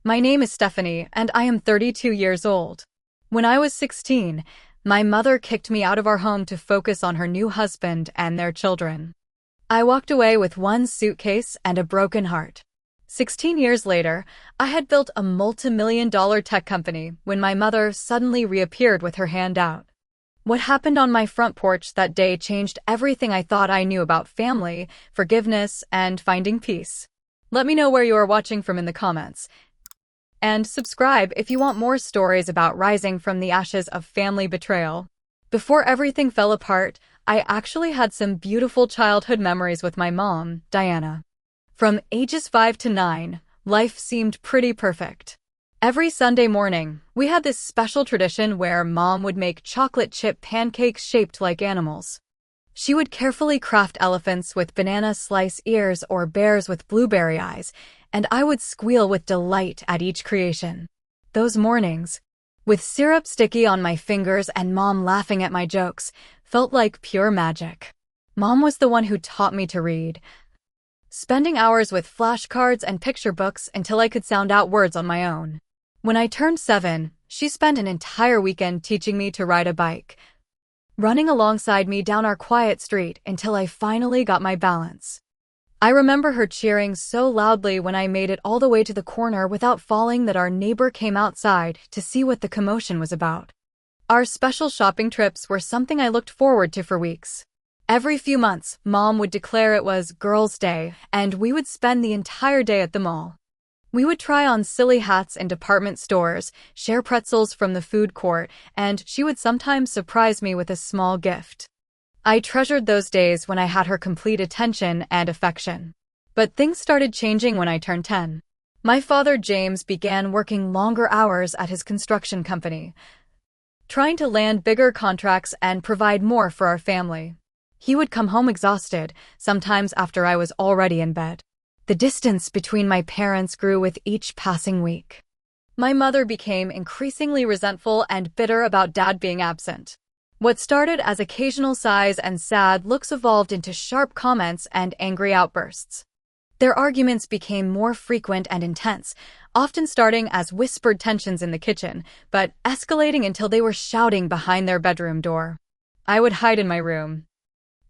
My name is Stephanie, and I am 32 years old. When I was 16, my mother kicked me out of our home to focus on her new husband and their children. I walked away with one suitcase and a broken heart. 16 years later, I had built a multi-million-dollar tech company when my mother suddenly reappeared with her hand out. What happened on my front porch that day changed everything I thought I knew about family, forgiveness, and finding peace. Let me know where you are watching from in the comments. And subscribe if you want more stories about rising from the ashes of family betrayal. Before everything fell apart, I actually had some beautiful childhood memories with my mom, Diana. From ages 5 to 9, life seemed pretty perfect. Every Sunday morning, we had this special tradition where Mom would make chocolate chip pancakes shaped like animals. She would carefully craft elephants with banana slice ears or bears with blueberry eyes, and I would squeal with delight at each creation. Those mornings, with syrup sticky on my fingers and Mom laughing at my jokes, felt like pure magic. Mom was the one who taught me to read, spending hours with flashcards and picture books until I could sound out words on my own. When I turned 7, she spent an entire weekend teaching me to ride a bike, running alongside me down our quiet street until I finally got my balance. I remember her cheering so loudly when I made it all the way to the corner without falling that our neighbor came outside to see what the commotion was about. Our special shopping trips were something I looked forward to for weeks. Every few months, Mom would declare it was Girls' Day, and we would spend the entire day at the mall. We would try on silly hats in department stores, share pretzels from the food court, and she would sometimes surprise me with a small gift. I treasured those days when I had her complete attention and affection. But things started changing when I turned 10. My father, James, began working longer hours at his construction company, trying to land bigger contracts and provide more for our family. He would come home exhausted, sometimes after I was already in bed. The distance between my parents grew with each passing week. My mother became increasingly resentful and bitter about Dad being absent. What started as occasional sighs and sad looks evolved into sharp comments and angry outbursts. Their arguments became more frequent and intense, often starting as whispered tensions in the kitchen, but escalating until they were shouting behind their bedroom door. I would hide in my room,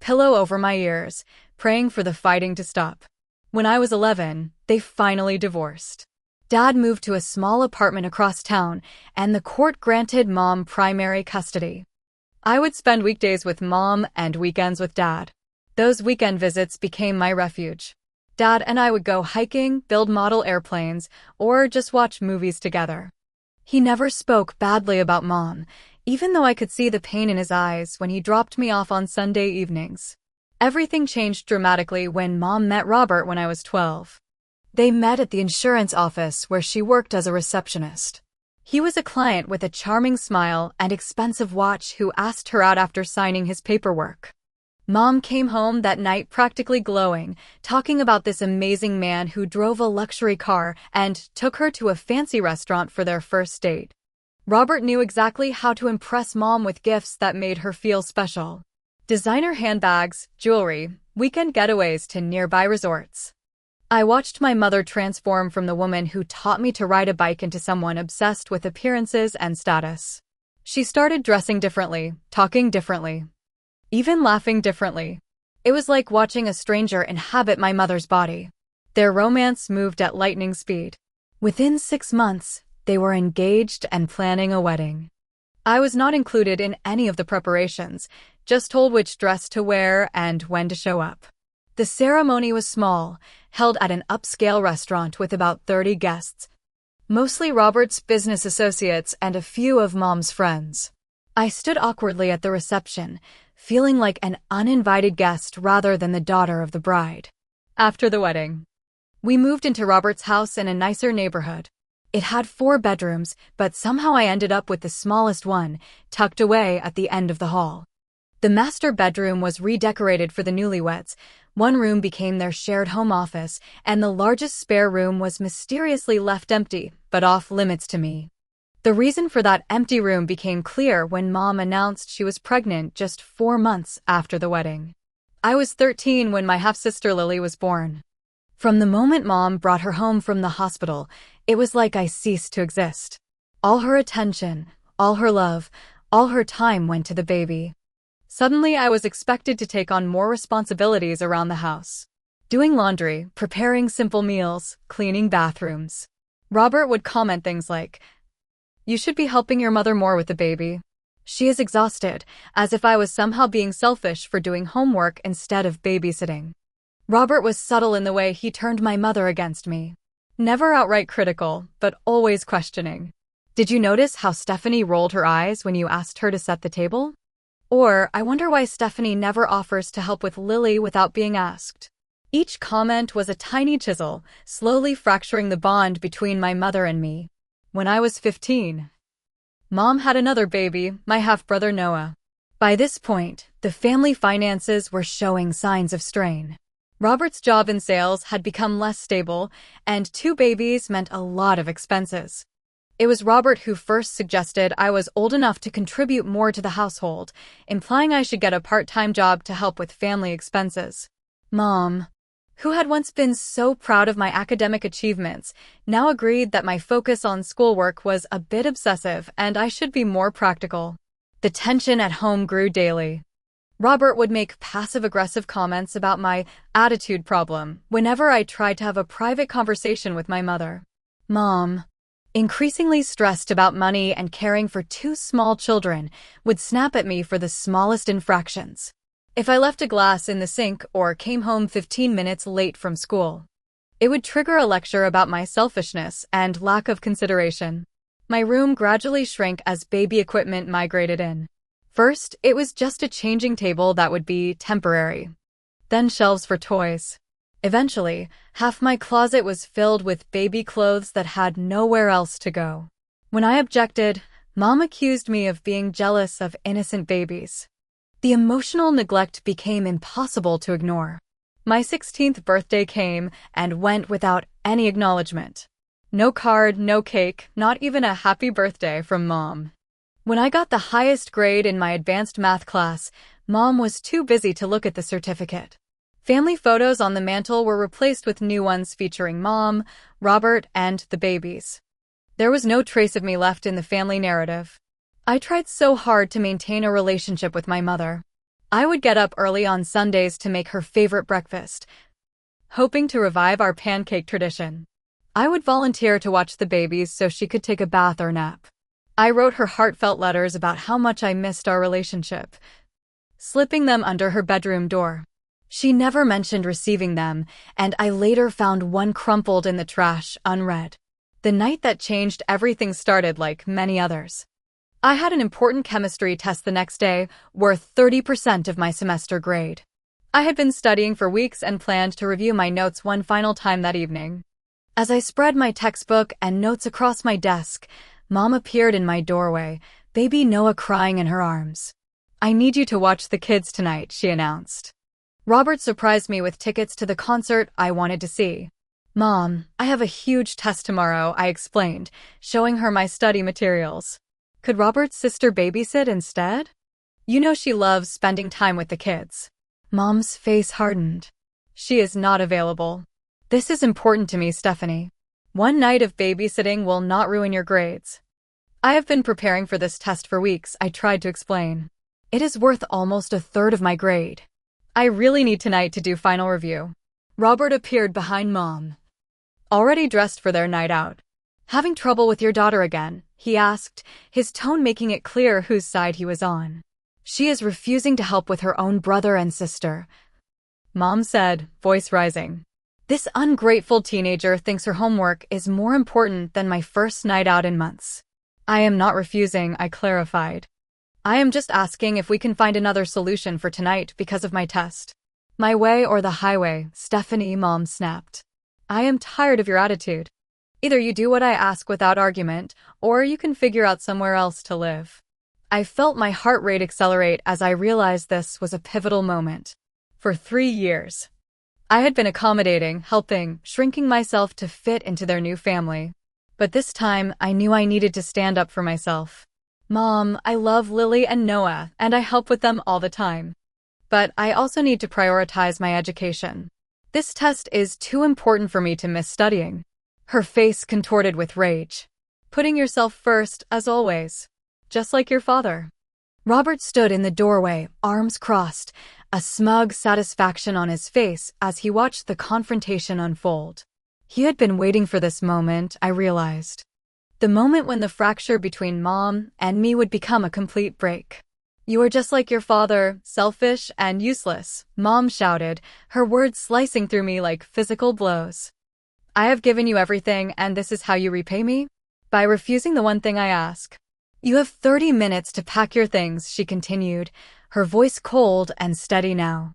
pillow over my ears, praying for the fighting to stop. When I was 11, they finally divorced. Dad moved to a small apartment across town, and the court granted Mom primary custody. I would spend weekdays with Mom and weekends with Dad. Those weekend visits became my refuge. Dad and I would go hiking, build model airplanes, or just watch movies together. He never spoke badly about Mom, even though I could see the pain in his eyes when he dropped me off on Sunday evenings. Everything changed dramatically when Mom met Robert when I was 12. They met at the insurance office where she worked as a receptionist. He was a client with a charming smile and expensive watch who asked her out after signing his paperwork. Mom came home that night practically glowing, talking about this amazing man who drove a luxury car and took her to a fancy restaurant for their first date. Robert knew exactly how to impress Mom with gifts that made her feel special. Designer handbags, jewelry, weekend getaways to nearby resorts. I watched my mother transform from the woman who taught me to ride a bike into someone obsessed with appearances and status. She started dressing differently, talking differently, even laughing differently. It was like watching a stranger inhabit my mother's body. Their romance moved at lightning speed. Within 6 months, they were engaged and planning a wedding. I was not included in any of the preparations, just told which dress to wear and when to show up. The ceremony was small, held at an upscale restaurant with about 30 guests, mostly Robert's business associates and a few of Mom's friends. I stood awkwardly at the reception, feeling like an uninvited guest rather than the daughter of the bride. After the wedding, we moved into Robert's house in a nicer neighborhood. It had 4 bedrooms, but somehow I ended up with the smallest one, tucked away at the end of the hall. The master bedroom was redecorated for the newlyweds. One room became their shared home office, and the largest spare room was mysteriously left empty, but off limits to me. The reason for that empty room became clear when Mom announced she was pregnant just 4 months after the wedding. I was 13 when my half-sister Lily was born. From the moment Mom brought her home from the hospital, it was like I ceased to exist. All her attention, all her love, all her time went to the baby. Suddenly, I was expected to take on more responsibilities around the house. Doing laundry, preparing simple meals, cleaning bathrooms. Robert would comment things like, "You should be helping your mother more with the baby. She is exhausted," as if I was somehow being selfish for doing homework instead of babysitting. Robert was subtle in the way he turned my mother against me. Never outright critical, but always questioning. "Did you notice how Stephanie rolled her eyes when you asked her to set the table?" Or, "I wonder why Stephanie never offers to help with Lily without being asked." Each comment was a tiny chisel, slowly fracturing the bond between my mother and me. When I was 15, Mom had another baby, my half-brother Noah. By this point, the family finances were showing signs of strain. Robert's job in sales had become less stable, and 2 babies meant a lot of expenses. It was Robert who first suggested I was old enough to contribute more to the household, implying I should get a part-time job to help with family expenses. Mom, who had once been so proud of my academic achievements, now agreed that my focus on schoolwork was a bit obsessive and I should be more practical. The tension at home grew daily. Robert would make passive-aggressive comments about my attitude problem whenever I tried to have a private conversation with my mother. Mom, increasingly stressed about money and caring for 2 small children, would snap at me for the smallest infractions. If I left a glass in the sink or came home 15 minutes late from school, it would trigger a lecture about my selfishness and lack of consideration. My room gradually shrank as baby equipment migrated in. First, it was just a changing table that would be temporary. Then shelves for toys. Eventually, half my closet was filled with baby clothes that had nowhere else to go. When I objected, Mom accused me of being jealous of innocent babies. The emotional neglect became impossible to ignore. My 16th birthday came and went without any acknowledgement. No card, no cake, not even a happy birthday from Mom. When I got the highest grade in my advanced math class, Mom was too busy to look at the certificate. Family photos on the mantle were replaced with new ones featuring Mom, Robert, and the babies. There was no trace of me left in the family narrative. I tried so hard to maintain a relationship with my mother. I would get up early on Sundays to make her favorite breakfast, hoping to revive our pancake tradition. I would volunteer to watch the babies so she could take a bath or nap. I wrote her heartfelt letters about how much I missed our relationship, slipping them under her bedroom door. She never mentioned receiving them, and I later found one crumpled in the trash, unread. The night that changed everything started like many others. I had an important chemistry test the next day, worth 30% of my semester grade. I had been studying for weeks and planned to review my notes one final time that evening. As I spread my textbook and notes across my desk, Mom appeared in my doorway, baby Noah crying in her arms. "I need you to watch the kids tonight," she announced. Robert surprised me with tickets to the concert I wanted to see. "Mom, I have a huge test tomorrow," I explained, showing her my study materials. "Could Robert's sister babysit instead? You know she loves spending time with the kids." Mom's face hardened. "She is not available. This is important to me, Stephanie. One night of babysitting will not ruin your grades." "I have been preparing for this test for weeks," I tried to explain. "It is worth almost a third of my grade. I really need tonight to do final review." Robert appeared behind Mom, already dressed for their night out. "Having trouble with your daughter again?" he asked, his tone making it clear whose side he was on. "She is refusing to help with her own brother and sister," Mom said, voice rising. "This ungrateful teenager thinks her homework is more important than my first night out in months." "I am not refusing," I clarified. "I am just asking if we can find another solution for tonight because of my test." "My way or the highway, Stephanie," Mom snapped. "I am tired of your attitude. Either you do what I ask without argument, or you can figure out somewhere else to live." I felt my heart rate accelerate as I realized this was a pivotal moment. For 3 years, I had been accommodating, helping, shrinking myself to fit into their new family. But this time, I knew I needed to stand up for myself. "Mom, I love Lily and Noah, and I help with them all the time. But I also need to prioritize my education. This test is too important for me to miss studying. Her face contorted with rage. Putting yourself first, as always. Just like your father. Robert stood in the doorway, arms crossed, a smug satisfaction on his face as he watched the confrontation unfold. He had been waiting for this moment, I realized. The moment when the fracture between Mom and me would become a complete break. You are just like your father, selfish and useless, Mom shouted, her words slicing through me like physical blows. I have given you everything and this is how you repay me? By refusing the one thing I ask. You have 30 minutes to pack your things, she continued, her voice cold and steady now.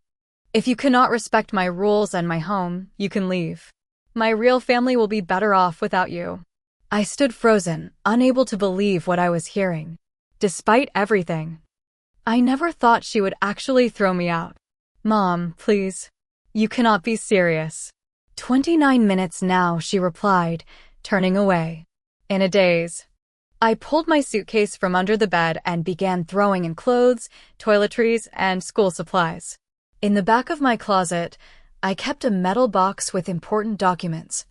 If you cannot respect my rules and my home, you can leave. My real family will be better off without you. I stood frozen, unable to believe what I was hearing. Despite everything, I never thought she would actually throw me out. Mom, please. You cannot be serious. 29 minutes now, she replied, turning away. In a daze. I pulled my suitcase from under the bed and began throwing in clothes, toiletries, and school supplies. In the back of my closet, I kept a metal box with important documents.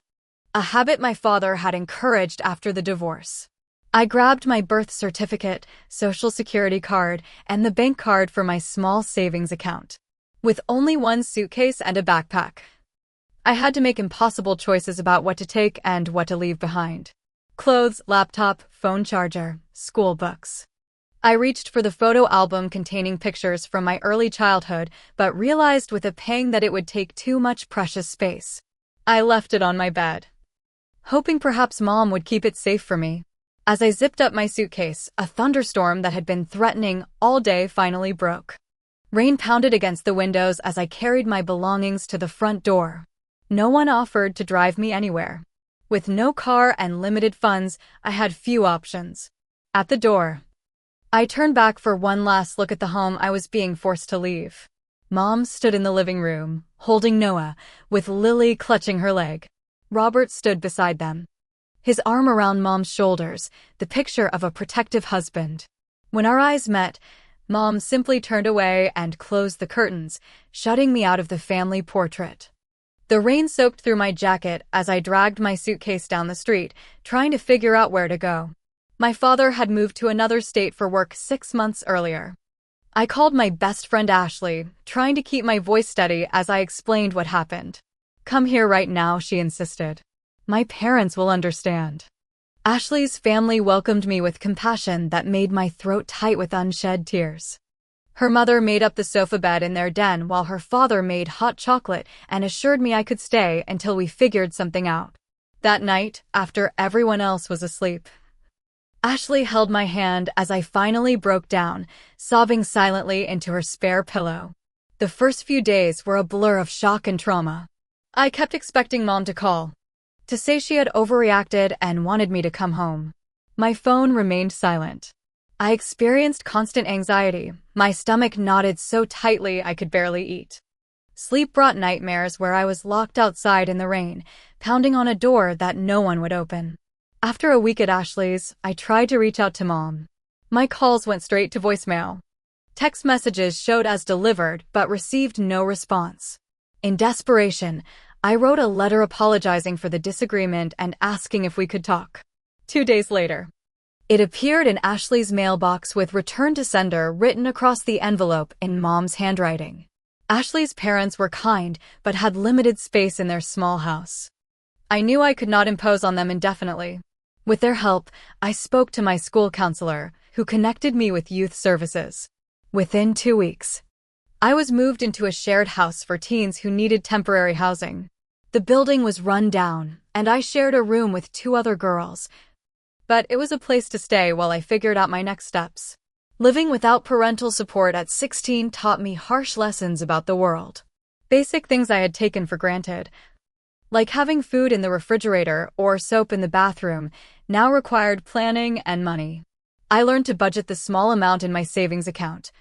A habit my father had encouraged after the divorce. I grabbed my birth certificate, social security card, and the bank card for my small savings account. With only one suitcase and a backpack, I had to make impossible choices about what to take and what to leave behind. Clothes, laptop, phone charger, school books. I reached for the photo album containing pictures from my early childhood, but realized with a pang that it would take too much precious space. I left it on my bed, hoping perhaps Mom would keep it safe for me. As I zipped up my suitcase, a thunderstorm that had been threatening all day finally broke. Rain pounded against the windows as I carried my belongings to the front door. No one offered to drive me anywhere. With no car and limited funds, I had few options. At the door, I turned back for one last look at the home I was being forced to leave. Mom stood in the living room, holding Noah, with Lily clutching her leg. Robert stood beside them, his arm around Mom's shoulders, the picture of a protective husband. When our eyes met, Mom simply turned away and closed the curtains, shutting me out of the family portrait. The rain soaked through my jacket as I dragged my suitcase down the street, trying to figure out where to go. My father had moved to another state for work 6 months earlier. I called my best friend Ashley, trying to keep my voice steady as I explained what happened. Come here right now, she insisted. My parents will understand. Ashley's family welcomed me with compassion that made my throat tight with unshed tears. Her mother made up the sofa bed in their den while her father made hot chocolate and assured me I could stay until we figured something out. That night, after everyone else was asleep, Ashley held my hand as I finally broke down, sobbing silently into her spare pillow. The first few days were a blur of shock and trauma. I kept expecting Mom to call, to say she had overreacted and wanted me to come home. My phone remained silent. I experienced constant anxiety. My stomach knotted so tightly I could barely eat. Sleep brought nightmares where I was locked outside in the rain, pounding on a door that no one would open. After a week at Ashley's, I tried to reach out to Mom. My calls went straight to voicemail. Text messages showed as delivered but received no response. In desperation, I wrote a letter apologizing for the disagreement and asking if we could talk. 2 days later, it appeared in Ashley's mailbox with "Return to sender" written across the envelope in Mom's handwriting. Ashley's parents were kind, but had limited space in their small house. I knew I could not impose on them indefinitely. With their help, I spoke to my school counselor, who connected me with youth services. Within 2 weeks, I was moved into a shared house for teens who needed temporary housing. The building was run down, and I shared a room with 2 other girls. But it was a place to stay while I figured out my next steps. Living without parental support at 16 taught me harsh lessons about the world. Basic things I had taken for granted, like having food in the refrigerator or soap in the bathroom, now required planning and money. I learned to budget the small amount in my savings account,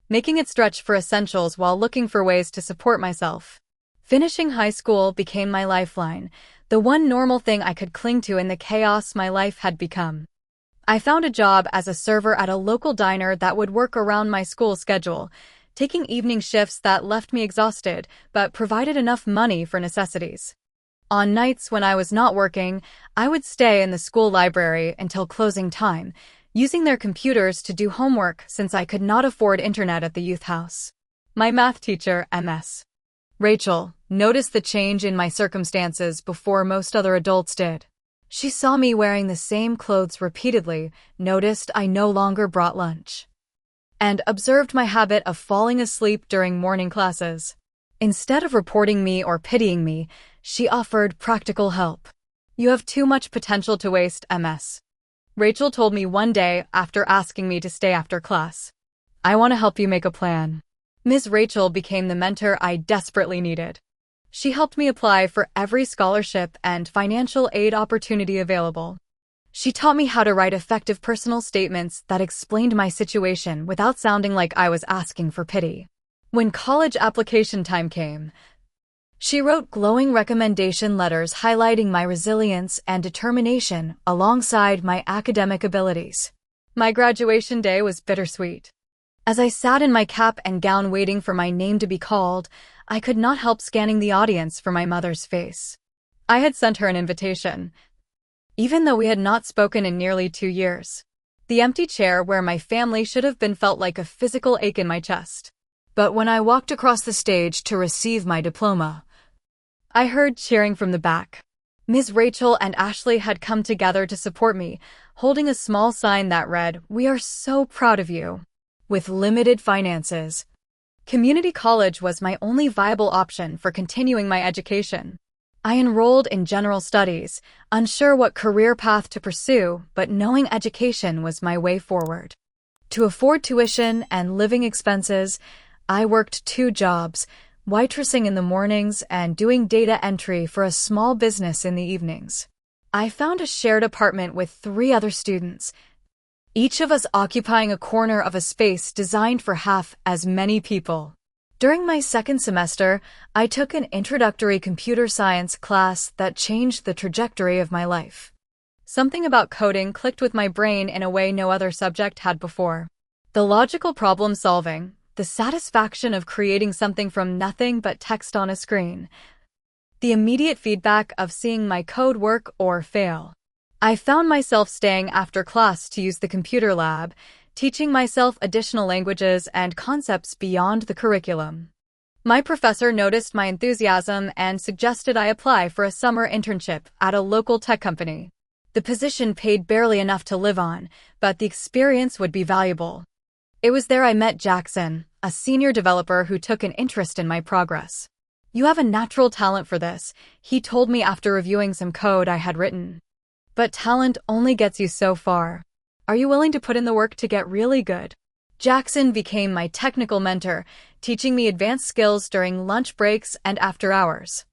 making it stretch for essentials while looking for ways to support myself. Finishing high school became my lifeline, the one normal thing I could cling to in the chaos my life had become. I found a job as a server at a local diner that would work around my school schedule, taking evening shifts that left me exhausted but provided enough money for necessities. On nights when I was not working, I would stay in the school library until closing time, using their computers to do homework since I could not afford internet at the youth house. My math teacher, Ms. Rachel, noticed the change in my circumstances before most other adults did. She saw me wearing the same clothes repeatedly, noticed I no longer brought lunch, and observed my habit of falling asleep during morning classes. Instead of reporting me or pitying me, she offered practical help. "You have too much potential to waste, Ms. Rachel told me one day after asking me to stay after class. "I want to help you make a plan." Ms. Rachel became the mentor I desperately needed. She helped me apply for every scholarship and financial aid opportunity available. She taught me how to write effective personal statements that explained my situation without sounding like I was asking for pity. When college application time came, she wrote glowing recommendation letters highlighting my resilience and determination alongside my academic abilities. My graduation day was bittersweet. As I sat in my cap and gown waiting for my name to be called, I could not help scanning the audience for my mother's face. I had sent her an invitation, even though we had not spoken in nearly 2 years. The empty chair where my family should have been felt like a physical ache in my chest. But when I walked across the stage to receive my diploma, I heard cheering from the back. Ms. Rachel and Ashley had come together to support me, holding a small sign that read, "We are so proud of you." With limited finances, community college was my only viable option for continuing my education. I enrolled in general studies, unsure what career path to pursue, but knowing education was my way forward. To afford tuition and living expenses, I worked 2 jobs, waitressing in the mornings and doing data entry for a small business in the evenings. I found a shared apartment with 3 other students, each of us occupying a corner of a space designed for half as many people. During my 2nd semester, I took an introductory computer science class that changed the trajectory of my life. Something about coding clicked with my brain in a way no other subject had before. The logical problem solving, the satisfaction of creating something from nothing but text on a screen, the immediate feedback of seeing my code work or fail. I found myself staying after class to use the computer lab, teaching myself additional languages and concepts beyond the curriculum. My professor noticed my enthusiasm and suggested I apply for a summer internship at a local tech company. The position paid barely enough to live on, but the experience would be valuable. It was there I met Jackson, a senior developer who took an interest in my progress. "You have a natural talent for this," he told me after reviewing some code I had written. "But talent only gets you so far. Are you willing to put in the work to get really good?" Jackson became my technical mentor, teaching me advanced skills during lunch breaks and after hours.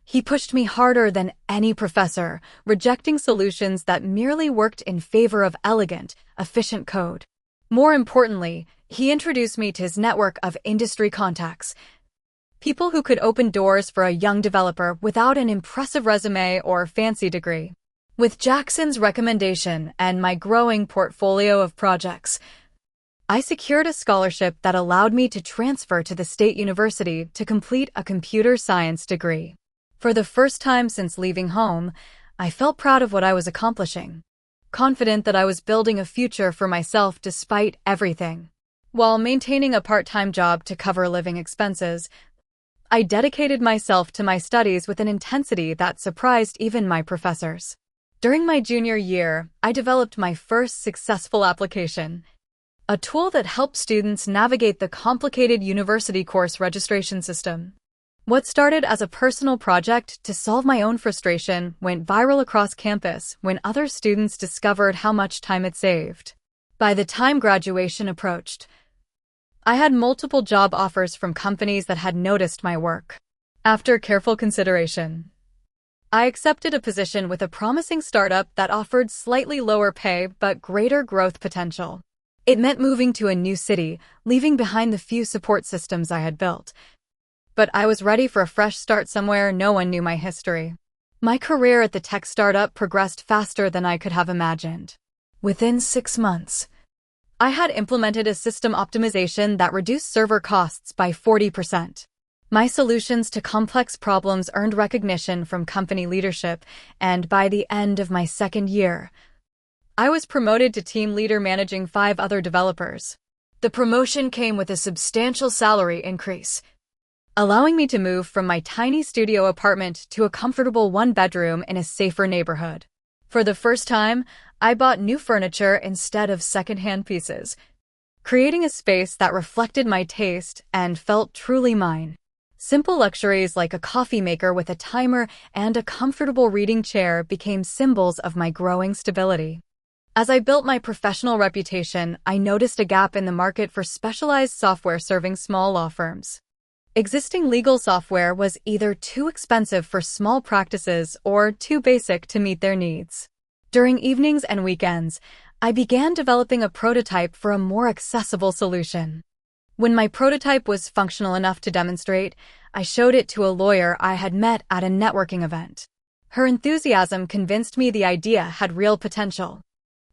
He pushed me harder than any professor, rejecting solutions that merely worked in favor of elegant, efficient code. More importantly, he introduced me to his network of industry contacts, people who could open doors for a young developer without an impressive resume or fancy degree. With Jackson's recommendation and my growing portfolio of projects, I secured a scholarship that allowed me to transfer to the state university to complete a computer science degree. For the first time since leaving home, I felt proud of what I was accomplishing, confident that I was building a future for myself despite everything. While maintaining a part-time job to cover living expenses, I dedicated myself to my studies with an intensity that surprised even my professors. During my junior year, I developed my first successful application, a tool that helps students navigate the complicated university course registration system. What started as a personal project to solve my own frustration went viral across campus when other students discovered how much time it saved. By the time graduation approached, I had multiple job offers from companies that had noticed my work. After careful consideration, I accepted a position with a promising startup that offered slightly lower pay but greater growth potential. It meant moving to a new city, leaving behind the few support systems I had built. But I was ready for a fresh start somewhere no one knew my history. My career at the tech startup progressed faster than I could have imagined. Within 6 months, I had implemented a system optimization that reduced server costs by 40%. My solutions to complex problems earned recognition from company leadership, and by the end of my second year, I was promoted to team leader managing 5 other developers. The promotion came with a substantial salary increase, allowing me to move from my tiny studio apartment to a comfortable 1-bedroom in a safer neighborhood. For the first time, I bought new furniture instead of secondhand pieces, creating a space that reflected my taste and felt truly mine. Simple luxuries like a coffee maker with a timer and a comfortable reading chair became symbols of my growing stability. As I built my professional reputation, I noticed a gap in the market for specialized software serving small law firms. Existing legal software was either too expensive for small practices or too basic to meet their needs. During evenings and weekends, I began developing a prototype for a more accessible solution. When my prototype was functional enough to demonstrate, I showed it to a lawyer I had met at a networking event. Her enthusiasm convinced me the idea had real potential.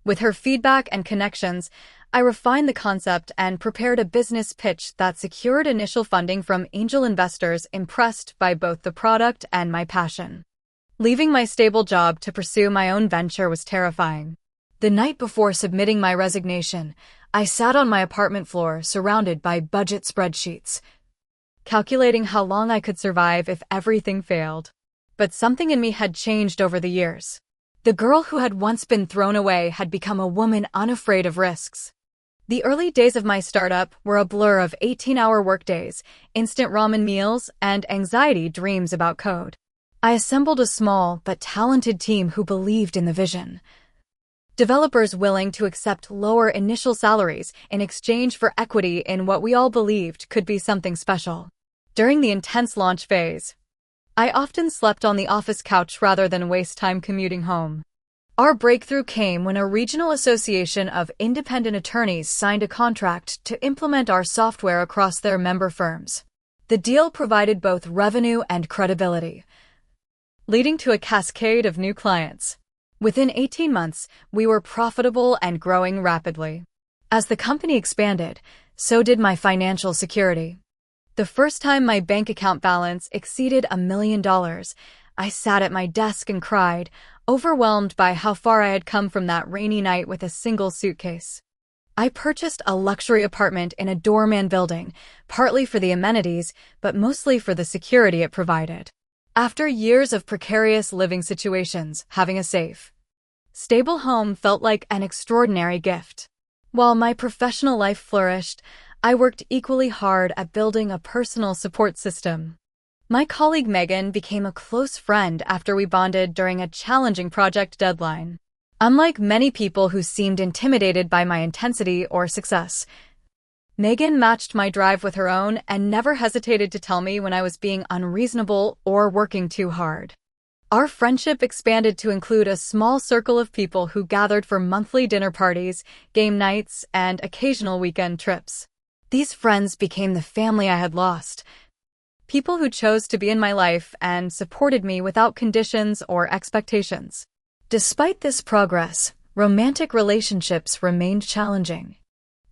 With her feedback and connections, I refined the concept and prepared a business pitch that secured initial funding from angel investors impressed by both the product and my passion. Leaving my stable job to pursue my own venture was terrifying. The night before submitting my resignation, I sat on my apartment floor surrounded by budget spreadsheets, calculating how long I could survive if everything failed. But something in me had changed over the years. The girl who had once been thrown away had become a woman unafraid of risks. The early days of my startup were a blur of 18-hour workdays, instant ramen meals, and anxiety dreams about code. I assembled a small but talented team who believed in the vision. Developers willing to accept lower initial salaries in exchange for equity in what we all believed could be something special. During the intense launch phase, I often slept on the office couch rather than waste time commuting home. Our breakthrough came when a regional association of independent attorneys signed a contract to implement our software across their member firms. The deal provided both revenue and credibility, leading to a cascade of new clients. Within 18 months, we were profitable and growing rapidly. As the company expanded, so did my financial security. The first time my bank account balance exceeded $1 million, I sat at my desk and cried, overwhelmed by how far I had come from that rainy night with a single suitcase. I purchased a luxury apartment in a doorman building, partly for the amenities, but mostly for the security it provided. After years of precarious living situations, having a safe, stable home felt like an extraordinary gift. While my professional life flourished, I worked equally hard at building a personal support system. My colleague Megan became a close friend after we bonded during a challenging project deadline. Unlike many people who seemed intimidated by my intensity or success, Megan matched my drive with her own and never hesitated to tell me when I was being unreasonable or working too hard. Our friendship expanded to include a small circle of people who gathered for monthly dinner parties, game nights, and occasional weekend trips. These friends became the family I had lost, people who chose to be in my life and supported me without conditions or expectations. Despite this progress, romantic relationships remained challenging.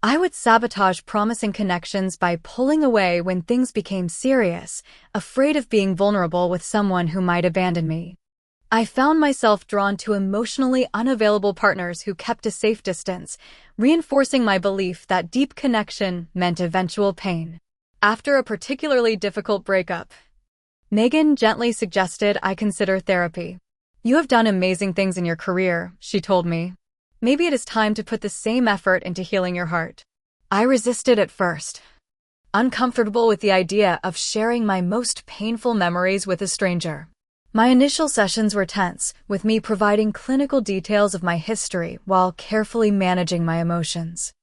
I would sabotage promising connections by pulling away when things became serious, afraid of being vulnerable with someone who might abandon me. I found myself drawn to emotionally unavailable partners who kept a safe distance, reinforcing my belief that deep connection meant eventual pain. After a particularly difficult breakup, Megan gently suggested I consider therapy. "You have done amazing things in your career," she told me. "Maybe it is time to put the same effort into healing your heart." I resisted at first, uncomfortable with the idea of sharing my most painful memories with a stranger. My initial sessions were tense, with me providing clinical details of my history while carefully managing my emotions.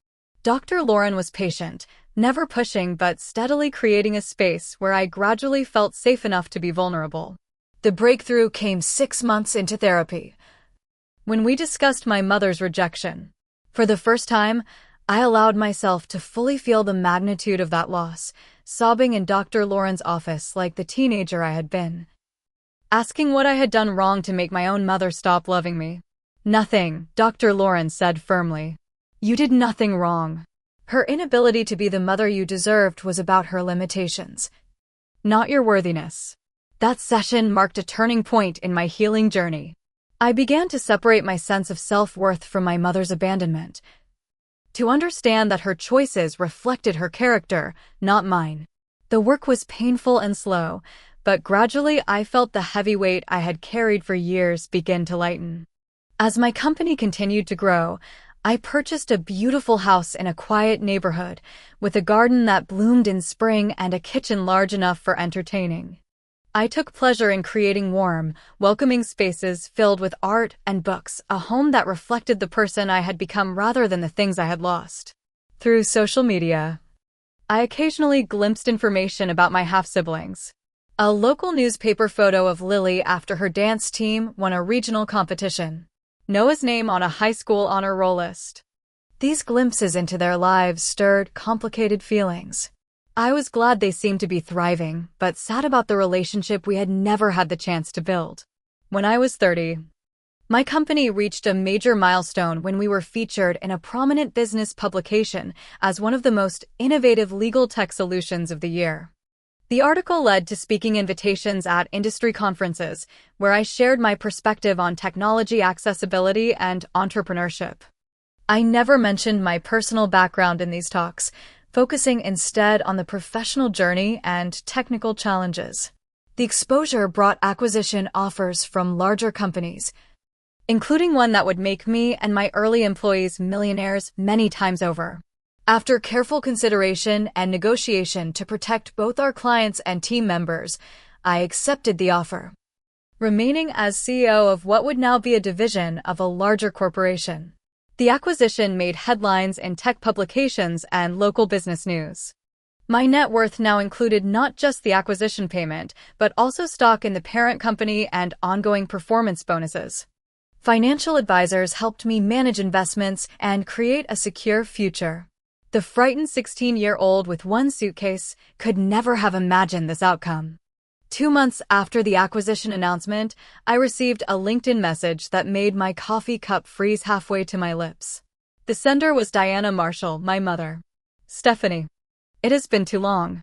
Dr. Lauren was patient, never pushing but steadily creating a space where I gradually felt safe enough to be vulnerable. The breakthrough came 6 months into therapy, when we discussed my mother's rejection. For the first time, I allowed myself to fully feel the magnitude of that loss, sobbing in Dr. Lauren's office like the teenager I had been, asking what I had done wrong to make my own mother stop loving me. "Nothing," Dr. Lauren said firmly. You did nothing wrong. Her inability to be the mother you deserved was about her limitations, not your worthiness. That session marked a turning point in my healing journey. I began to separate my sense of self-worth from my mother's abandonment, to understand that her choices reflected her character, not mine. The work was painful and slow, but gradually I felt the heavy weight I had carried for years begin to lighten. As my company continued to grow, I purchased a beautiful house in a quiet neighborhood, with a garden that bloomed in spring and a kitchen large enough for entertaining. I took pleasure in creating warm, welcoming spaces filled with art and books, a home that reflected the person I had become rather than the things I had lost. Through social media, I occasionally glimpsed information about my half-siblings. A local newspaper photo of Lily after her dance team won a regional competition. Noah's name on a high school honor roll list. These glimpses into their lives stirred complicated feelings. I was glad they seemed to be thriving, but sad about the relationship we had never had the chance to build. When I was 30, my company reached a major milestone when we were featured in a prominent business publication as one of the most innovative legal tech solutions of the year. The article led to speaking invitations at industry conferences, where I shared my perspective on technology accessibility and entrepreneurship. I never mentioned my personal background in these talks, focusing instead on the professional journey and technical challenges. The exposure brought acquisition offers from larger companies, including one that would make me and my early employees millionaires many times over. After careful consideration and negotiation to protect both our clients and team members, I accepted the offer, remaining as CEO of what would now be a division of a larger corporation. The acquisition made headlines in tech publications and local business news. My net worth now included not just the acquisition payment, but also stock in the parent company and ongoing performance bonuses. Financial advisors helped me manage investments and create a secure future. The frightened 16-year-old with one suitcase could never have imagined this outcome. 2 months after the acquisition announcement, I received a LinkedIn message that made my coffee cup freeze halfway to my lips. The sender was Diana Marshall, my mother. Stephanie, it has been too long.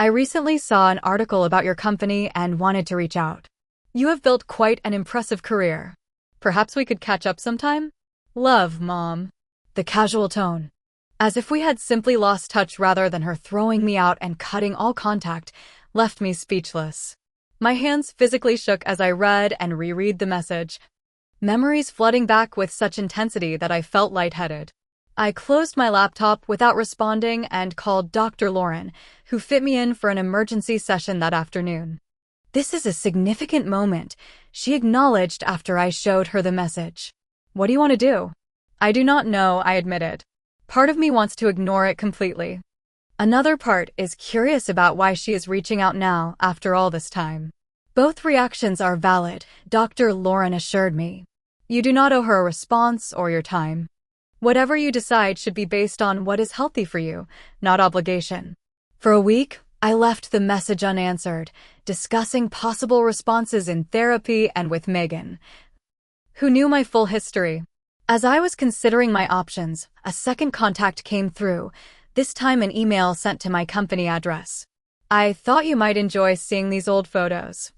I recently saw an article about your company and wanted to reach out. You have built quite an impressive career. Perhaps we could catch up sometime? Love, Mom. The casual tone, as if we had simply lost touch rather than her throwing me out and cutting all contact, left me speechless. My hands physically shook as I read and reread the message, memories flooding back with such intensity that I felt lightheaded. I closed my laptop without responding and called Dr. Lauren, who fit me in for an emergency session that afternoon. This is a significant moment, she acknowledged after I showed her the message. What do you want to do? I do not know, I admitted. Part of me wants to ignore it completely. Another part is curious about why she is reaching out now after all this time. Both reactions are valid, Dr. Lauren assured me. You do not owe her a response or your time. Whatever you decide should be based on what is healthy for you, not obligation. For a week, I left the message unanswered, discussing possible responses in therapy and with Megan, who knew my full history. As I was considering my options, a second contact came through, this time an email sent to my company address. I thought you might enjoy seeing these old photos.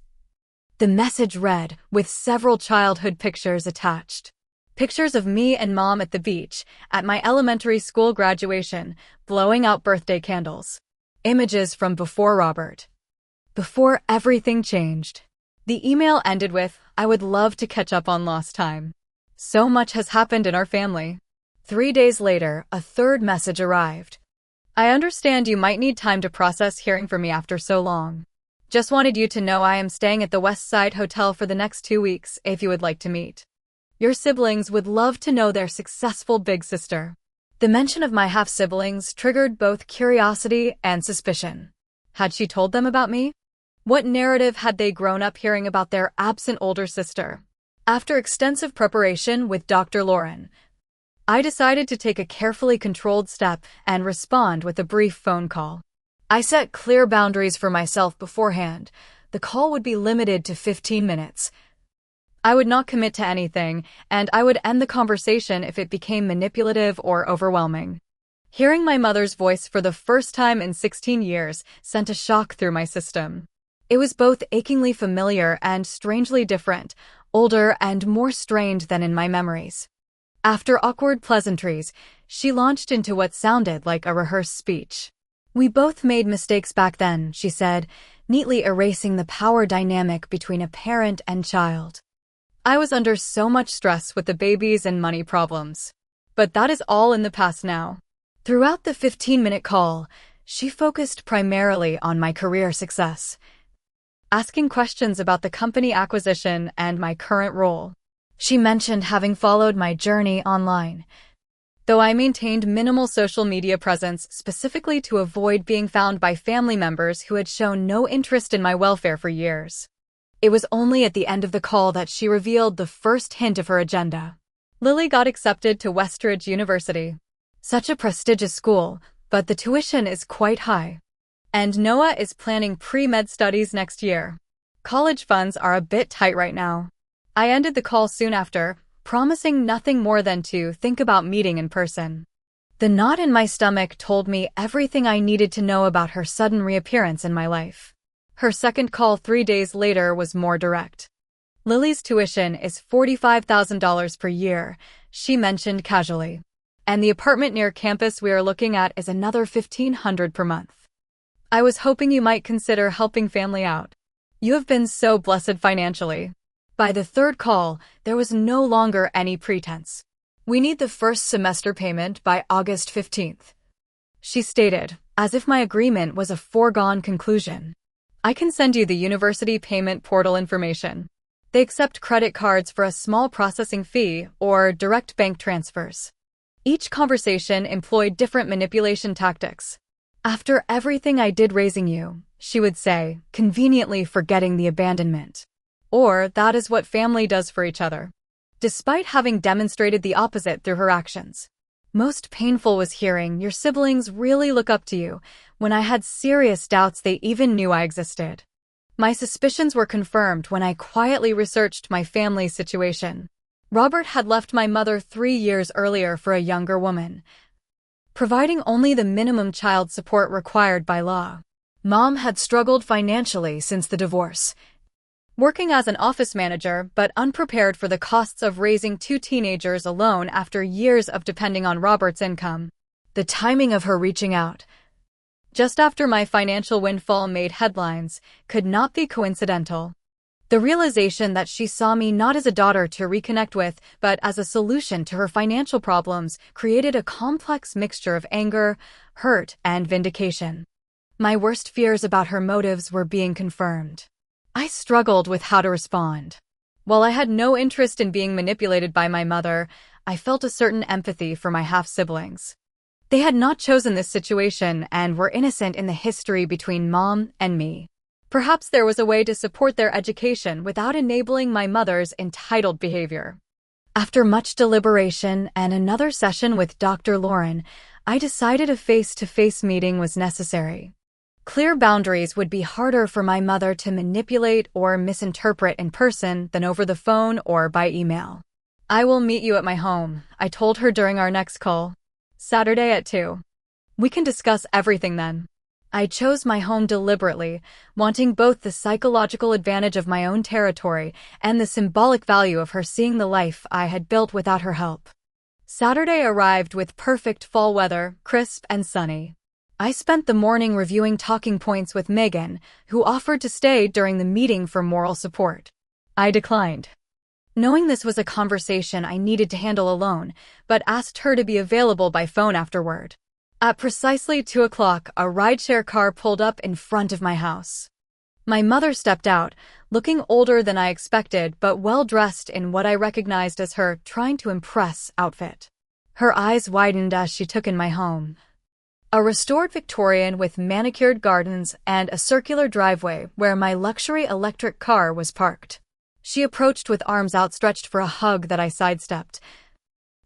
The message read, with several childhood pictures attached. Pictures of me and Mom at the beach, at my elementary school graduation, blowing out birthday candles. Images from before Robert. Before everything changed. The email ended with, I would love to catch up on lost time. So much has happened in our family. 3 days later, a third message arrived. I understand you might need time to process hearing from me after so long. Just wanted you to know I am staying at the West Side Hotel for the next 2 weeks if you would like to meet. Your siblings would love to know their successful big sister. The mention of my half-siblings triggered both curiosity and suspicion. Had she told them about me? What narrative had they grown up hearing about their absent older sister? After extensive preparation with Dr. Lauren, I decided to take a carefully controlled step and respond with a brief phone call. I set clear boundaries for myself beforehand. The call would be limited to 15 minutes. I would not commit to anything, and I would end the conversation if it became manipulative or overwhelming. Hearing my mother's voice for the first time in 16 years sent a shock through my system. It was both achingly familiar and strangely different, older and more strained than in my memories. After awkward pleasantries, she launched into what sounded like a rehearsed speech. "We both made mistakes back then," she said, neatly erasing the power dynamic between a parent and child. I was under so much stress with the babies and money problems. But that is all in the past now. Throughout the 15-minute call, she focused primarily on my career success, asking questions about the company acquisition and my current role. She mentioned having followed my journey online, though I maintained minimal social media presence specifically to avoid being found by family members who had shown no interest in my welfare for years. It was only at the end of the call that she revealed the first hint of her agenda. Lily got accepted to Westridge University. Such a prestigious school, but the tuition is quite high. And Noah is planning pre-med studies next year. College funds are a bit tight right now. I ended the call soon after, promising nothing more than to think about meeting in person. The knot in my stomach told me everything I needed to know about her sudden reappearance in my life. Her second call 3 days later was more direct. "Lily's tuition is $45,000 per year," she mentioned casually. "And the apartment near campus we are looking at is another $1,500 per month. I was hoping you might consider helping family out. You have been so blessed financially." By the third call, there was no longer any pretense. "We need the first semester payment by August 15th, she stated, as if my agreement was a foregone conclusion. "I can send you the university payment portal information. They accept credit cards for a small processing fee or direct bank transfers." Each conversation employed different manipulation tactics. "After everything I did raising you," she would say, conveniently forgetting the abandonment. Or, "That is what family does for each other," despite having demonstrated the opposite through her actions. Most painful was hearing, "Your siblings really look up to you," when I had serious doubts they even knew I existed. My suspicions were confirmed when I quietly researched my family's situation. Robert had left my mother 3 years earlier for a younger woman, providing only the minimum child support required by law. Mom had struggled financially since the divorce, working as an office manager but unprepared for the costs of raising 2 teenagers alone after years of depending on Robert's income. The timing of her reaching out, just after my financial windfall made headlines, could not be coincidental. The realization that she saw me not as a daughter to reconnect with, but as a solution to her financial problems, created a complex mixture of anger, hurt, and vindication. My worst fears about her motives were being confirmed. I struggled with how to respond. While I had no interest in being manipulated by my mother, I felt a certain empathy for my half-siblings. They had not chosen this situation and were innocent in the history between Mom and me. Perhaps there was a way to support their education without enabling my mother's entitled behavior. After much deliberation and another session with Dr. Lauren, I decided a face-to-face meeting was necessary. Clear boundaries would be harder for my mother to manipulate or misinterpret in person than over the phone or by email. "I will meet you at my home," I told her during our next call. "Saturday at 2. We can discuss everything then." I chose my home deliberately, wanting both the psychological advantage of my own territory and the symbolic value of her seeing the life I had built without her help. Saturday arrived with perfect fall weather, crisp and sunny. I spent the morning reviewing talking points with Megan, who offered to stay during the meeting for moral support. I declined, knowing this was a conversation I needed to handle alone, but asked her to be available by phone afterward. At precisely 2 o'clock, a rideshare car pulled up in front of my house. My mother stepped out, looking older than I expected but well-dressed in what I recognized as her trying to impress outfit. Her eyes widened as she took in my home. A restored Victorian with manicured gardens and a circular driveway where my luxury electric car was parked. She approached with arms outstretched for a hug that I sidestepped,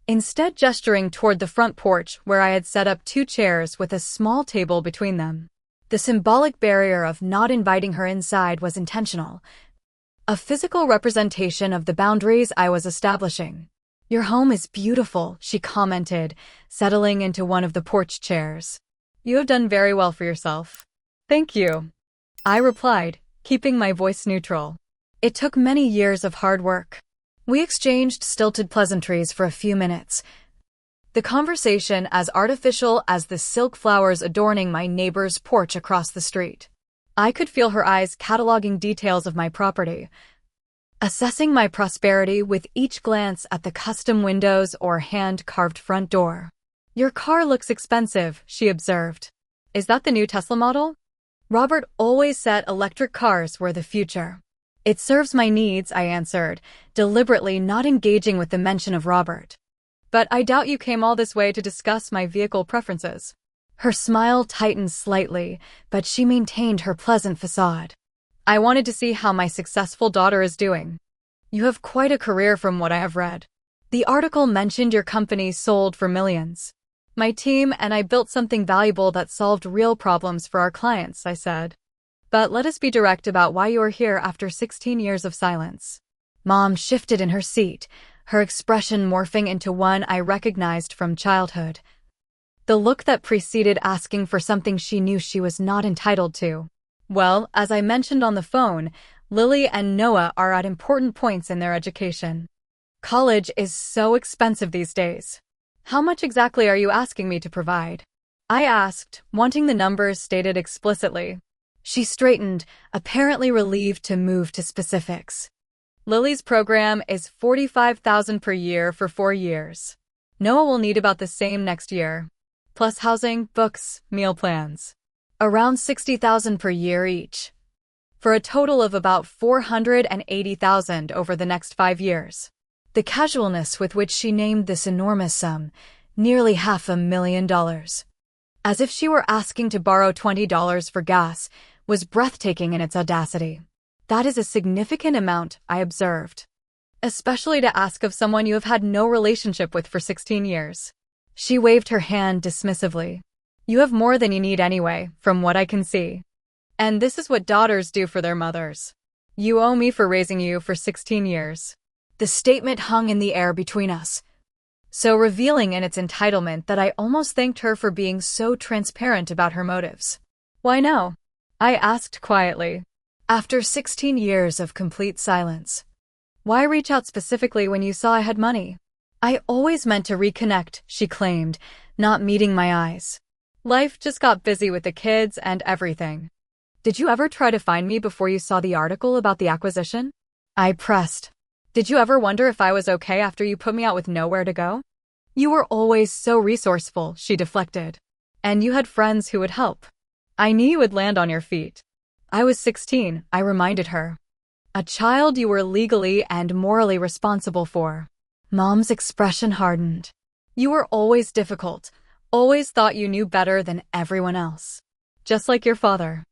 instead gesturing toward the front porch where I had set up 2 chairs with a small table between them. The symbolic barrier of not inviting her inside was intentional, a physical representation of the boundaries I was establishing. "Your home is beautiful," she commented, settling into one of the porch chairs. "You have done very well for yourself." "Thank you," I replied, keeping my voice neutral. It took many years of hard work. We exchanged stilted pleasantries for a few minutes, the conversation as artificial as the silk flowers adorning my neighbor's porch across the street. I could feel her eyes cataloging details of my property, assessing my prosperity with each glance at the custom windows or hand-carved front door. "Your car looks expensive," she observed. "Is that the new Tesla model?" Robert always said electric cars were the future. "It serves my needs," I answered, deliberately not engaging with the mention of Robert. "But I doubt you came all this way to discuss my vehicle preferences." Her smile tightened slightly, but she maintained her pleasant facade. "I wanted to see how my successful daughter is doing. You have quite a career from what I have read. The article mentioned your company sold for millions." "My team and I built something valuable that solved real problems for our clients," I said. "But let us be direct about why you are here after 16 years of silence." Mom shifted in her seat, her expression morphing into one I recognized from childhood. The look that preceded asking for something she knew she was not entitled to. "Well, as I mentioned on the phone, Lily and Noah are at important points in their education. College is so expensive these days. How much exactly are you asking me to provide?" I asked, wanting the numbers stated explicitly. She straightened, apparently relieved to move to specifics. "Lily's program is $45,000 per year for 4 years. Noah will need about the same next year, plus housing, books, meal plans. Around $60,000 per year each, for a total of about $480,000 over the next 5 years. The casualness with which she named this enormous sum, nearly $500,000, as if she were asking to borrow $20 for gas, was breathtaking in its audacity. "That is a significant amount," I observed. "Especially to ask of someone you have had no relationship with for 16 years. She waved her hand dismissively. "You have more than you need anyway, from what I can see. And this is what daughters do for their mothers. You owe me for raising you for 16 years. The statement hung in the air between us, so revealing in its entitlement that I almost thanked her for being so transparent about her motives. "Why no?" I asked quietly. After 16 years of complete silence. "Why reach out specifically when you saw I had money?" "I always meant to reconnect," she claimed, not meeting my eyes. "Life just got busy with the kids and everything." "Did you ever try to find me before you saw the article about the acquisition?" I pressed. "Did you ever wonder if I was okay after you put me out with nowhere to go?" "You were always so resourceful," she deflected. "And you had friends who would help. I knew you would land on your feet." "I was 16, I reminded her. "A child you were legally and morally responsible for." Mom's expression hardened. "You were always difficult, always thought you knew better than everyone else. Just like your father."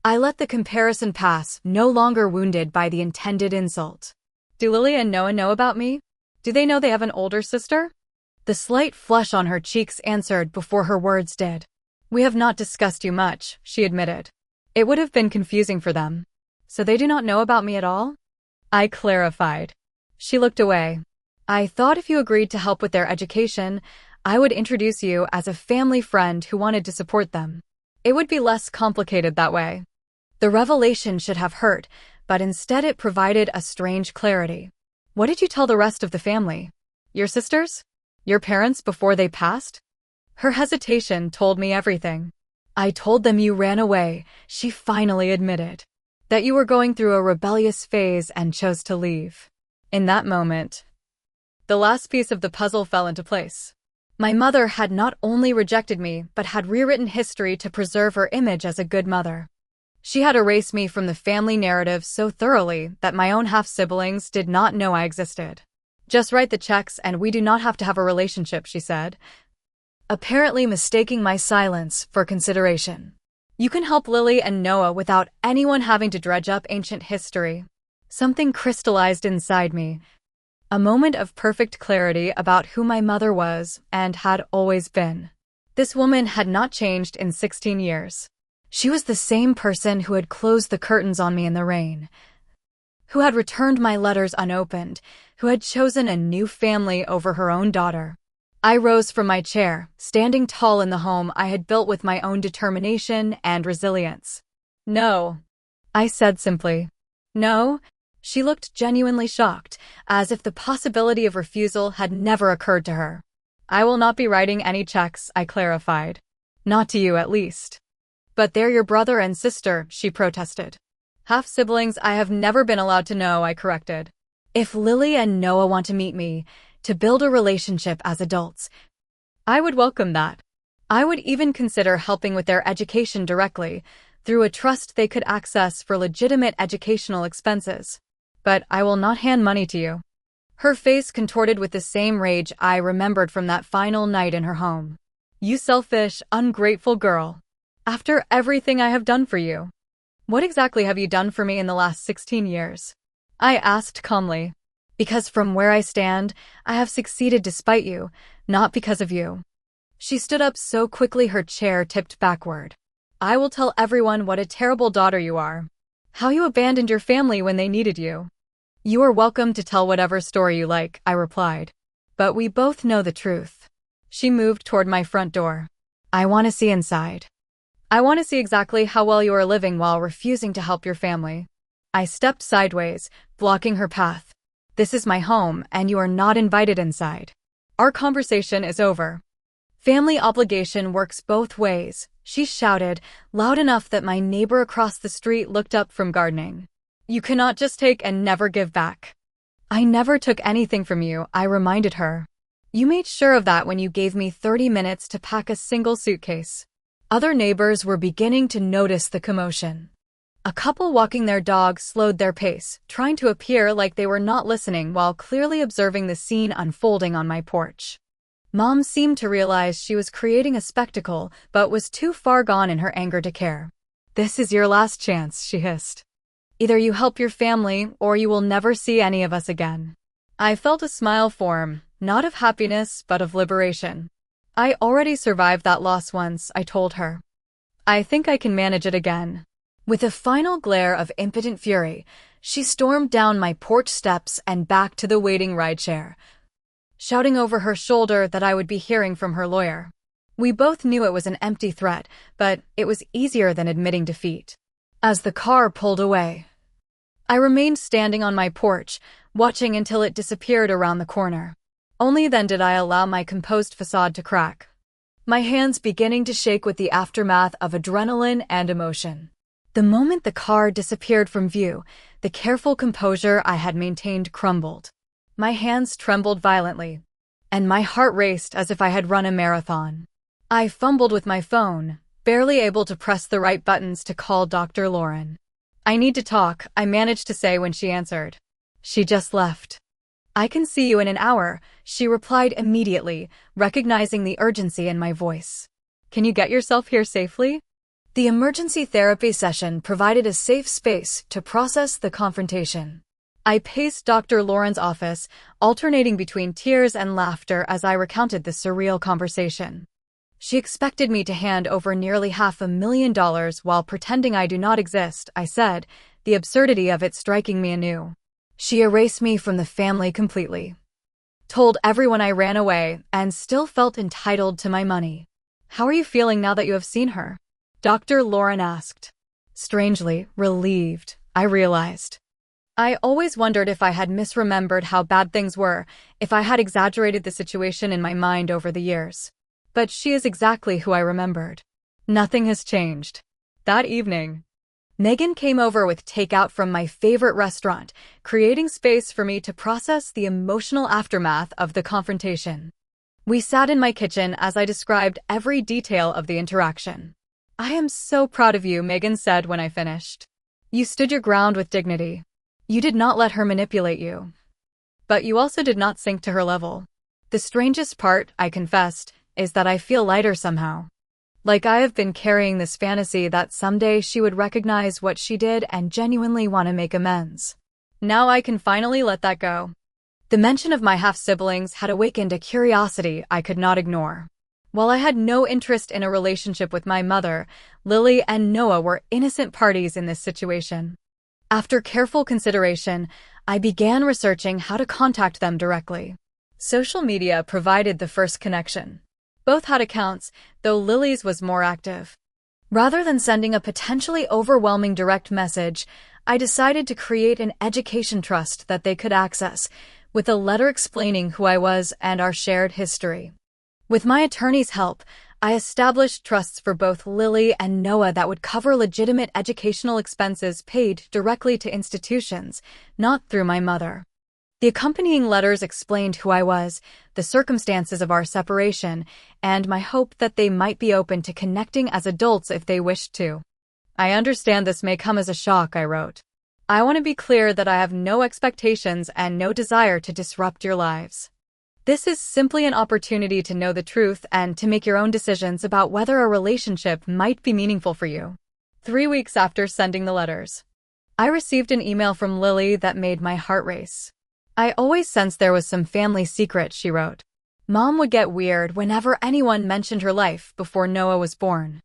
I let the comparison pass, no longer wounded by the intended insult. "Do Lily and Noah know about me? Do they know they have an older sister?" The slight flush on her cheeks answered before her words did. "We have not discussed you much," she admitted. "It would have been confusing for them. So they do not know about me at all?" I clarified. She looked away. "I thought if you agreed to help with their education, I would introduce you as a family friend who wanted to support them. It would be less complicated that way." The revelation should have hurt, but instead it provided a strange clarity. "What did you tell the rest of the family? Your sisters? Your parents before they passed?" Her hesitation told me everything. "I told them you ran away," she finally admitted. "That you were going through a rebellious phase and chose to leave." In that moment, the last piece of the puzzle fell into place. My mother had not only rejected me, but had rewritten history to preserve her image as a good mother. She had erased me from the family narrative so thoroughly that my own half-siblings did not know I existed. "Just write the checks and we do not have to have a relationship," she said, apparently mistaking my silence for consideration. "You can help Lily and Noah without anyone having to dredge up ancient history." Something crystallized inside me. A moment of perfect clarity about who my mother was and had always been. This woman had not changed in 16 years. She was the same person who had closed the curtains on me in the rain, who had returned my letters unopened, who had chosen a new family over her own daughter. I rose from my chair, standing tall in the home I had built with my own determination and resilience. "No," I said simply. "No?" She looked genuinely shocked, as if the possibility of refusal had never occurred to her. "I will not be writing any checks," I clarified. "Not to you, at least." "But they're your brother and sister," she protested. "Half-siblings I have never been allowed to know," I corrected. "If Lily and Noah want to meet me, to build a relationship as adults, I would welcome that. I would even consider helping with their education directly, through a trust they could access for legitimate educational expenses. But I will not hand money to you." Her face contorted with the same rage I remembered from that final night in her home. "You selfish, ungrateful girl. After everything I have done for you. What exactly have you done for me in the last 16 years? I asked calmly. "Because from where I stand, I have succeeded despite you, not because of you." She stood up so quickly her chair tipped backward. "I will tell everyone what a terrible daughter you are. How you abandoned your family when they needed you." "You are welcome to tell whatever story you like," I replied. "But we both know the truth." She moved toward my front door. "I want to see inside. I want to see exactly how well you are living while refusing to help your family." I stepped sideways, blocking her path. "This is my home, and you are not invited inside. Our conversation is over." "Family obligation works both ways," she shouted, loud enough that my neighbor across the street looked up from gardening. "You cannot just take and never give back." "I never took anything from you," I reminded her. "You made sure of that when you gave me 30 minutes to pack a single suitcase." Other neighbors were beginning to notice the commotion. A couple walking their dog slowed their pace, trying to appear like they were not listening while clearly observing the scene unfolding on my porch. Mom seemed to realize she was creating a spectacle, but was too far gone in her anger to care. "This is your last chance," she hissed. "Either you help your family, or you will never see any of us again." I felt a smile form, not of happiness, but of liberation. "I already survived that loss once," I told her. "I think I can manage it again." With a final glare of impotent fury, she stormed down my porch steps and back to the waiting rideshare, shouting over her shoulder that I would be hearing from her lawyer. We both knew it was an empty threat, but it was easier than admitting defeat. As the car pulled away, I remained standing on my porch, watching until it disappeared around the corner. Only then did I allow my composed facade to crack, my hands beginning to shake with the aftermath of adrenaline and emotion. The moment the car disappeared from view, the careful composure I had maintained crumbled. My hands trembled violently, and my heart raced as if I had run a marathon. I fumbled with my phone, barely able to press the right buttons to call Dr. Lauren. "I need to talk," I managed to say when she answered. "She just left." "I can see you in an hour," she replied immediately, recognizing the urgency in my voice. "Can you get yourself here safely?" The emergency therapy session provided a safe space to process the confrontation. I paced Dr. Lauren's office, alternating between tears and laughter as I recounted the surreal conversation. She expected me to hand over nearly $500,000 while pretending I do not exist, I said, the absurdity of it striking me anew. She erased me from the family completely. Told everyone I ran away and still felt entitled to my money. "How are you feeling now that you have seen her?" Dr. Lauren asked. Strangely relieved, I realized. I always wondered if I had misremembered how bad things were, if I had exaggerated the situation in my mind over the years. But she is exactly who I remembered. Nothing has changed. That evening, Megan came over with takeout from my favorite restaurant, creating space for me to process the emotional aftermath of the confrontation. We sat in my kitchen as I described every detail of the interaction. "I am so proud of you," Megan said when I finished. "You stood your ground with dignity. You did not let her manipulate you. But you also did not sink to her level. The strangest part, I confessed, is that I feel lighter somehow. Like I have been carrying this fantasy that someday she would recognize what she did and genuinely want to make amends. Now I can finally let that go." The mention of my half-siblings had awakened a curiosity I could not ignore. While I had no interest in a relationship with my mother, Lily and Noah were innocent parties in this situation. After careful consideration, I began researching how to contact them directly. Social media provided the first connection. Both had accounts, though Lily's was more active. Rather than sending a potentially overwhelming direct message, I decided to create an education trust that they could access, with a letter explaining who I was and our shared history. With my attorney's help, I established trusts for both Lily and Noah that would cover legitimate educational expenses paid directly to institutions, not through my mother. The accompanying letters explained who I was, the circumstances of our separation, and my hope that they might be open to connecting as adults if they wished to. I understand this may come as a shock, I wrote. I want to be clear that I have no expectations and no desire to disrupt your lives. This is simply an opportunity to know the truth and to make your own decisions about whether a relationship might be meaningful for you. 3 weeks after sending the letters, I received an email from Lily that made my heart race. I always sensed there was some family secret, she wrote. Mom would get weird whenever anyone mentioned her life before Noah was born.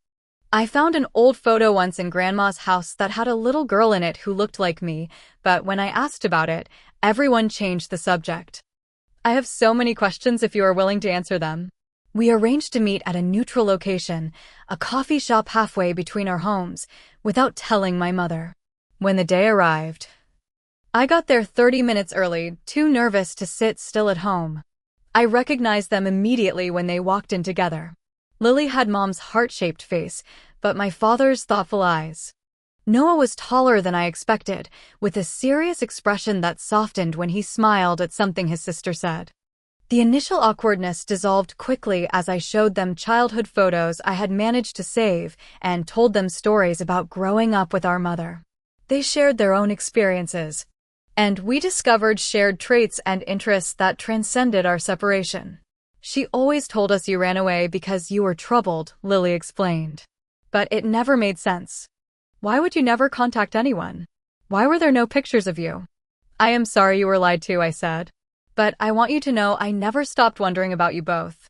I found an old photo once in Grandma's house that had a little girl in it who looked like me, but when I asked about it, everyone changed the subject. I have so many questions if you are willing to answer them. We arranged to meet at a neutral location, a coffee shop halfway between our homes, without telling my mother. When the day arrived, I got there 30 minutes early, too nervous to sit still at home. I recognized them immediately when they walked in together. Lily had Mom's heart-shaped face, but my father's thoughtful eyes. Noah was taller than I expected, with a serious expression that softened when he smiled at something his sister said. The initial awkwardness dissolved quickly as I showed them childhood photos I had managed to save and told them stories about growing up with our mother. They shared their own experiences, and we discovered shared traits and interests that transcended our separation. She always told us you ran away because you were troubled, Lily explained. But it never made sense. Why would you never contact anyone? Why were there no pictures of you? I am sorry you were lied to, I said. But I want you to know I never stopped wondering about you both.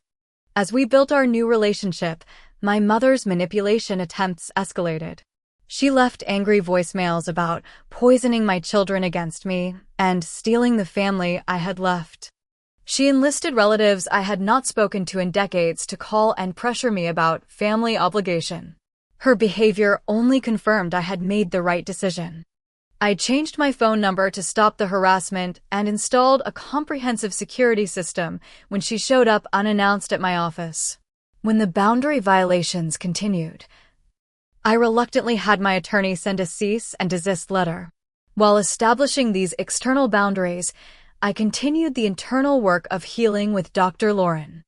As we built our new relationship, my mother's manipulation attempts escalated. She left angry voicemails about poisoning my children against me and stealing the family I had left. She enlisted relatives I had not spoken to in decades to call and pressure me about family obligation. Her behavior only confirmed I had made the right decision. I changed my phone number to stop the harassment and installed a comprehensive security system when she showed up unannounced at my office. When the boundary violations continued, I reluctantly had my attorney send a cease and desist letter. While establishing these external boundaries, I continued the internal work of healing with Dr. Lauren.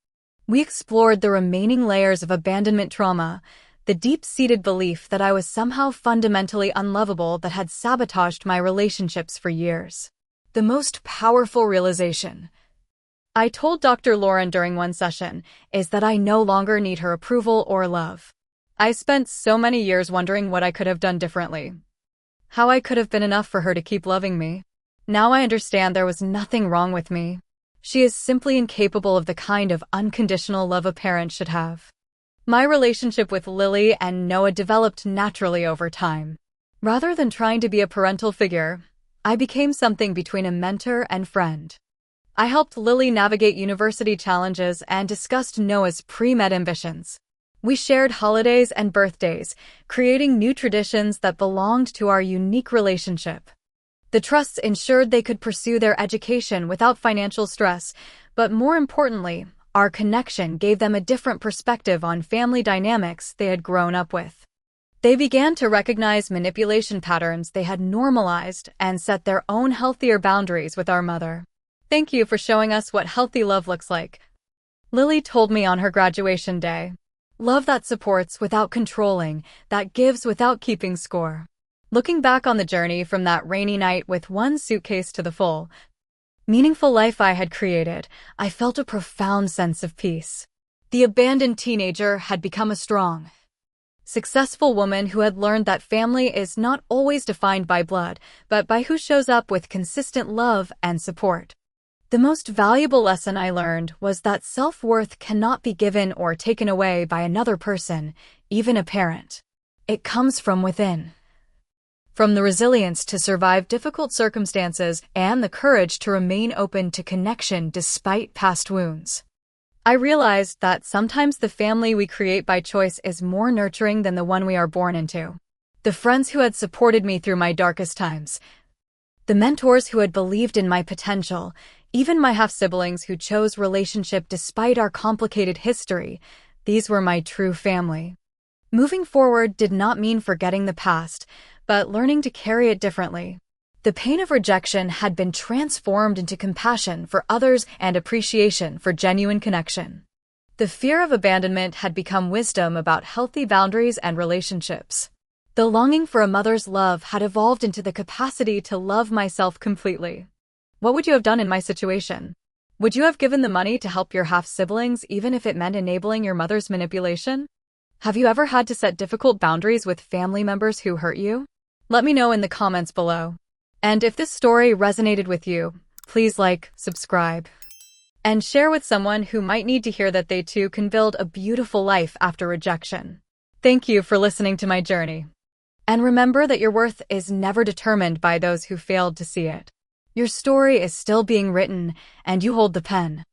We explored the remaining layers of abandonment trauma, the deep-seated belief that I was somehow fundamentally unlovable that had sabotaged my relationships for years. The most powerful realization, I told Dr. Lauren during one session, is that I no longer need her approval or love. I spent so many years wondering what I could have done differently. How I could have been enough for her to keep loving me. Now I understand there was nothing wrong with me. She is simply incapable of the kind of unconditional love a parent should have. My relationship with Lily and Noah developed naturally over time. Rather than trying to be a parental figure, I became something between a mentor and friend. I helped Lily navigate university challenges and discussed Noah's pre-med ambitions. We shared holidays and birthdays, creating new traditions that belonged to our unique relationship. The trusts ensured they could pursue their education without financial stress, but more importantly, our connection gave them a different perspective on family dynamics they had grown up with. They began to recognize manipulation patterns they had normalized and set their own healthier boundaries with our mother. Thank you for showing us what healthy love looks like, Lily told me on her graduation day. Love that supports without controlling, that gives without keeping score. Looking back on the journey from that rainy night with one suitcase to the full, meaningful life I had created, I felt a profound sense of peace. The abandoned teenager had become a strong, successful woman who had learned that family is not always defined by blood, but by who shows up with consistent love and support. The most valuable lesson I learned was that self-worth cannot be given or taken away by another person, even a parent. It comes from within. From the resilience to survive difficult circumstances and the courage to remain open to connection despite past wounds. I realized that sometimes the family we create by choice is more nurturing than the one we are born into. The friends who had supported me through my darkest times, the mentors who had believed in my potential, even my half-siblings who chose relationship despite our complicated history, these were my true family. Moving forward did not mean forgetting the past, but learning to carry it differently. The pain of rejection had been transformed into compassion for others and appreciation for genuine connection. The fear of abandonment had become wisdom about healthy boundaries and relationships. The longing for a mother's love had evolved into the capacity to love myself completely. What would you have done in my situation? Would you have given the money to help your half-siblings even if it meant enabling your mother's manipulation? Have you ever had to set difficult boundaries with family members who hurt you? Let me know in the comments below. And if this story resonated with you, please like, subscribe, and share with someone who might need to hear that they too can build a beautiful life after rejection. Thank you for listening to my journey. And remember that your worth is never determined by those who failed to see it. Your story is still being written, and you hold the pen.